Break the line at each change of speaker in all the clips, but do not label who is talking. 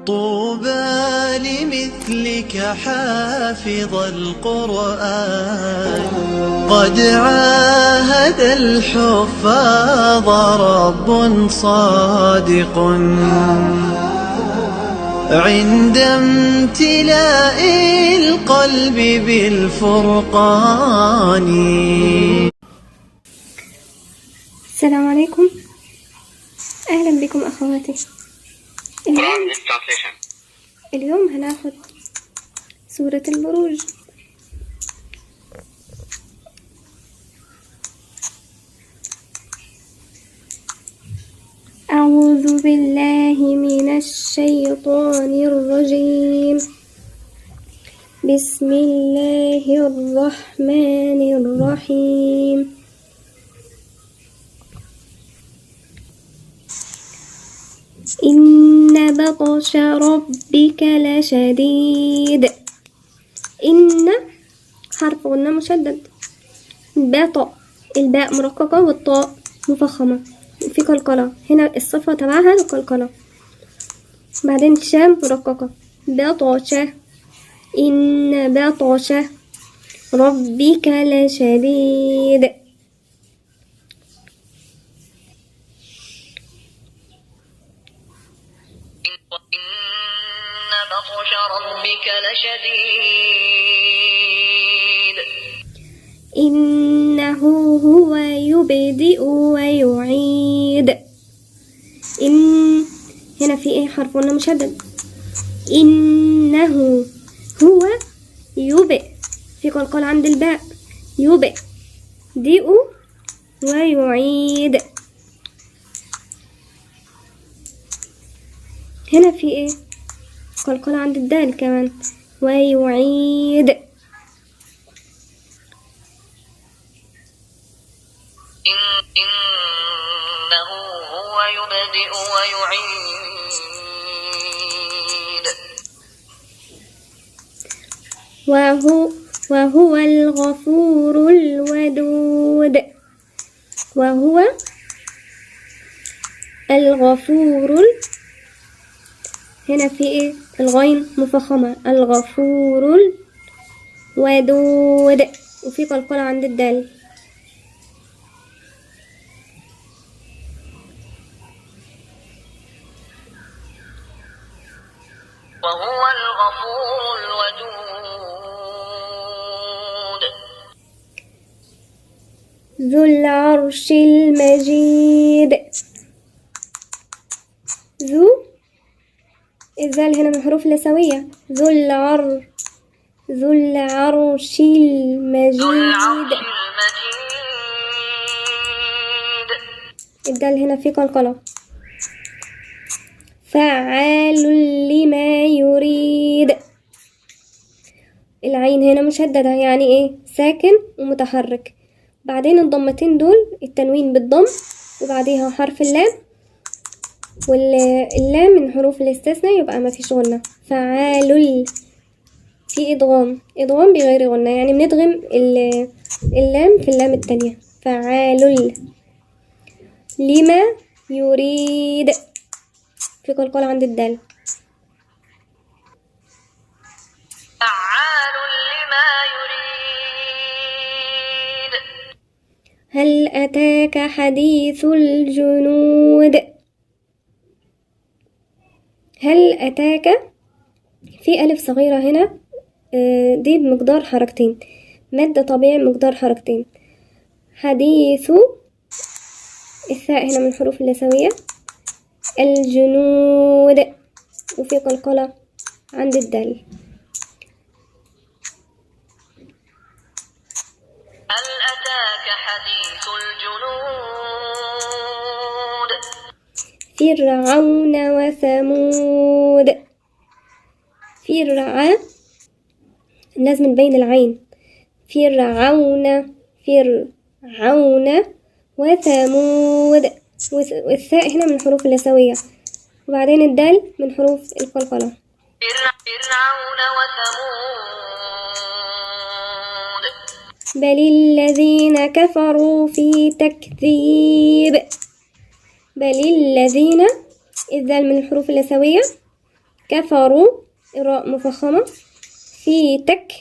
طوبى لمثلك حافظ القرآن، قد عاهد الحفاظ رب صادق عند امتلاء القلب بالفرقان.
السلام عليكم، أهلا بكم أخواتي. اليوم هناخد سورة البروج. أعوذ بالله من الشيطان الرجيم. بسم الله الرحمن الرحيم. إن بطش ربك لشديد. إن حرف غنة مشدد. بطأ، الباء مرققة والطاء مفخمة في قلقلة. هنا الصفة تبعها القلقلة. بعدين الشام مرققة. بطش، إن بطش ربك لشديد.
إن بطش ربك لشديد.
إنه هو يبدئ ويعيد. إن هنا في إيه حرف قلنا مشدد. إنه هو يبئ في قلقل عند الباء. يبئ دئ ويعيد. هنا في إيه قلقل عند الدال كمان. ويعيد.
إنه هو يبدئ ويعيد.
وهو الغفور الودود. وهو الغفور. هنا في ايه الغين مفخمة. الغفور الودود وفي قلقلة عند الدال.
وهو الغفور الودود.
ذو العرش المجيد. ذو الذال هنا من حروف لسوية. ذو العرش المجيد. الدال هنا في قلقلة. فعال لما يريد. العين هنا مشددة يعني ايه ساكن ومتحرك. بعدين الضمتين دول التنوين بالضم وبعديها حرف اللام، واللام من حروف الاستثناء يبقى ما فيش غنة. فعال في إدغام بغير غنة، يعني بندغم اللام في اللام التانية. فعال لما يريد في قلقلة عند الدال.
فعال لما يريد.
هل أتاك حديث الجنود. هل أتاك في ألف صغيرة هنا، دي بمقدار حركتين، مد طبيعي مقدار حركتين. حديث الثاء هنا من حروف اللسوية. الجنود وفي قلقلة عند الدال.
هل أتاك حديث الجنود.
فرعون وثمود. لازم نبين العين. فرعون وثمود، والثاء هنا من حروف اللسوية، وبعدين الدال من حروف القلقلة.
فرعون وثمود.
بل الذين كفروا في تكذيب. بل الذين الذال من الحروف اللسوية، كفروا الراء مفخمة. في تك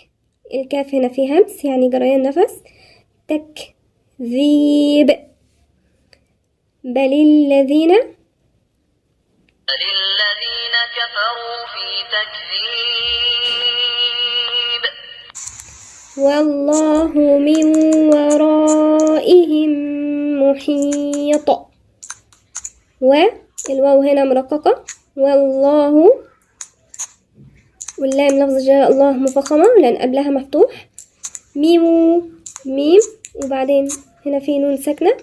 الكاف هنا في همس يعني جريان نفس. تكذيب. بل الذين
كفروا في تكذيب
والله من ورائهم محيط. والواو هنا مرققة. والله واللام لفظ جاء الله مفخمة لأن قبلها مفتوح. ميم وبعدين هنا في نون ساكنة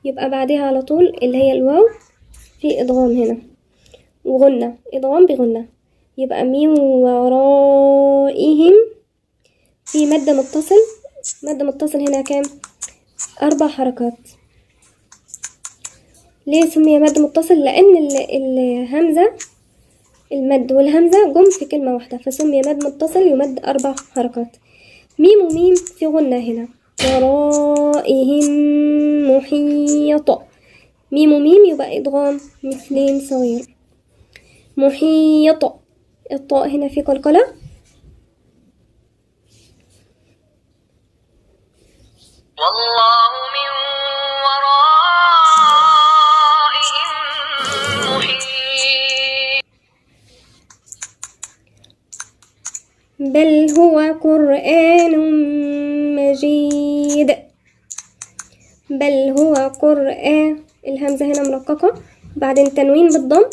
يبقى بعدها على طول اللي هي الواو في إدغام هنا وغنة. إدغام بغنة يبقى من ورائهم. في مد متصل. مد متصل هنا كام؟ 4 حركات. ليه سمي مد متصل؟ لأن الهمزة المد والهمزة جم في كلمة واحدة فسمي مد متصل يمد 4 حركات. ميم وميم في غنة هنا. ورائهم محيط. ميم وميم يبقى إدغام مثلين صغير. محيط. الطاء هنا في قلقلة.
والله من ورائهم محيط
بل هو قرآن مجيد. بل هو قرآن الهمزة هنا مرققة بعدين تنوين بالضم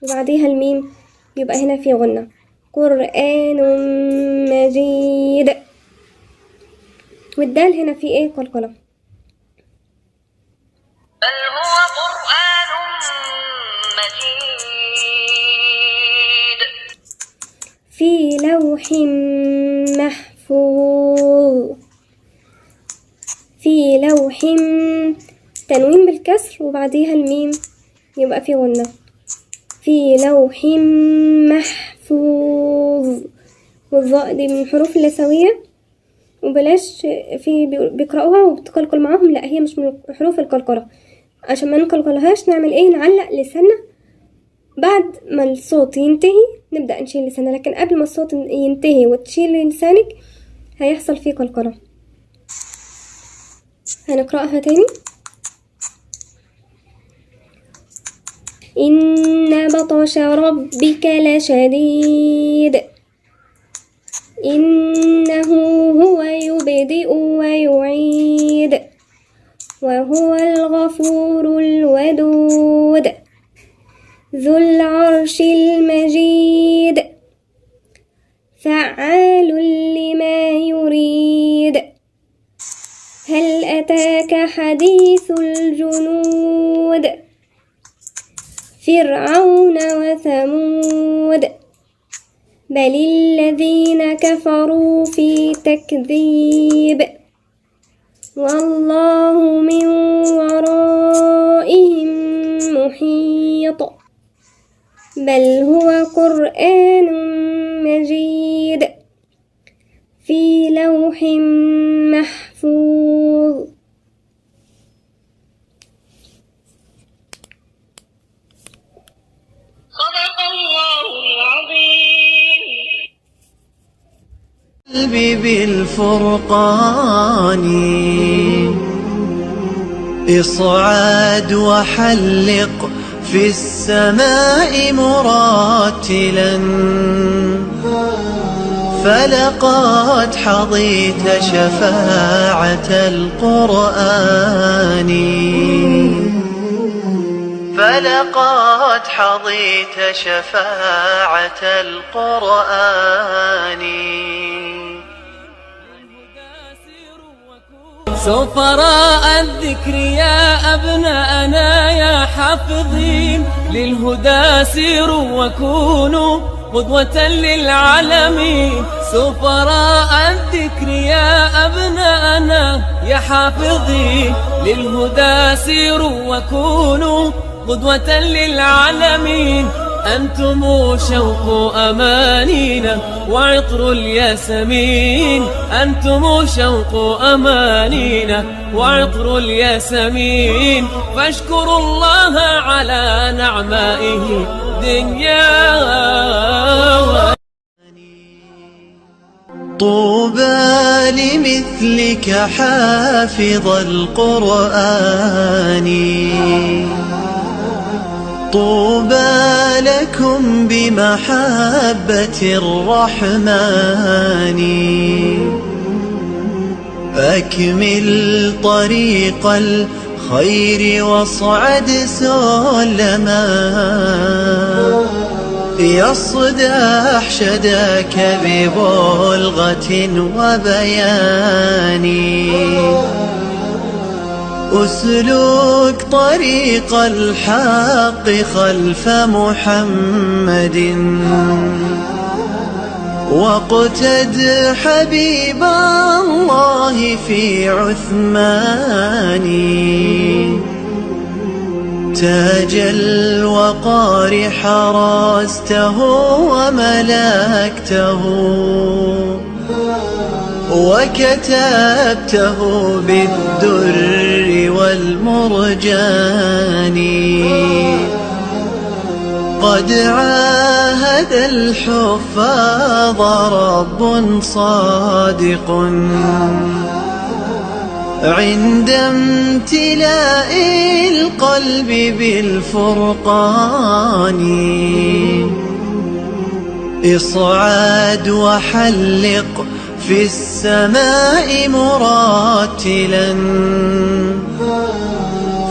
وبعديها الميم يبقى هنا في غنة. قرآن مجيد. والدال هنا في ايه؟ قلقلة.
بل هو قرآن مجيد
في لوح محفوظ. في لوح تنوين بالكسر وبعديها الميم يبقى في غنة. في لوح محفوظ. والظاء دي من الحروف اللثوية وبلاش في بيقرأوها وبتقلقل معاهم، لا هي مش من حروف القلقلة. عشان ما نقلقلهاش نعمل ايه؟ نعلق لساننا بعد ما الصوت ينتهي نبدأ نشيل لساننا، لكن قبل ما الصوت ينتهي وتشيل لسانك هيحصل فيه قلقلة. هنقرأها تاني. إن بطش ربك لشديد. إنه هو يبدئ ويعيد وهو الغفور الودود ذو العرش المجيد فعال لما يريد. هل أتاك حديث الجنود فرعون وثمود بل الذين كفروا في تكذيب والله من ورائهم محيط. بل هو قرآن مجيد في لوح محفوظ.
صدق الله العظيم.
قلبي بالفرقان اصعد وحلق في السماء مرتلا فلقد حظيت شفاعة القرآن فلقد حظيت شفاعة القرآن.
سفراء الذكر يا أبناءنا يا حافظين للهدى سيروا وكونوا قدوة للعالمين. سفراء الذكر يا أبناءنا يا حافظين للهدى سيروا وكونوا قدوة للعالمين. أنتم شوق أمانينا وعطر الياسمين. أنتم شوق أمانينا وعطر الياسمين. فاشكروا الله على نعمائه دنيا
مثلك حافظ القرآن. طوبى لكم بمحبة الرحمن. أكمل طريق الخير واصعد سلما. يصدح شداك ببلغة وبيان. أسلك طريق الحق خلف محمد. واقتد حبيب الله في عثمان. تاج الوقار حرسته وملكته. وكتبته بالدر والمرجان. قد عاهد الحفاظ رب صادق عند امتلاء القلب بالفرقان. اصعد وحلق في السماء مرتلا.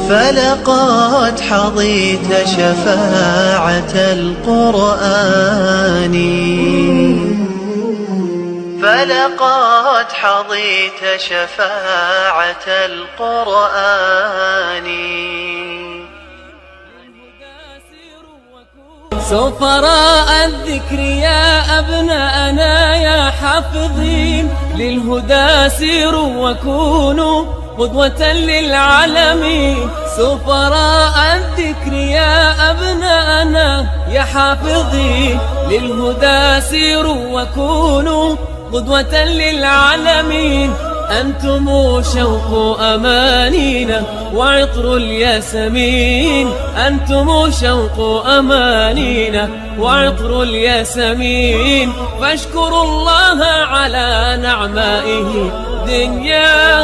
فلقد حظيت شفاعة القرآن. فلقد حظيت شفاعة القرآن.
سفراء الذكر يا أبناءنا يا حافظين للهدى سيروا وكونوا قدوة للعالمين. سفراء الذكر يا أبناءنا يا حافظين للهدى سيروا وكونوا قدوة للعالمين. أنتم شوق أمانينا وعطر الياسمين. أنتم شوق أمانينا وعطر الياسمين. فاشكروا الله على نعمائه دنيا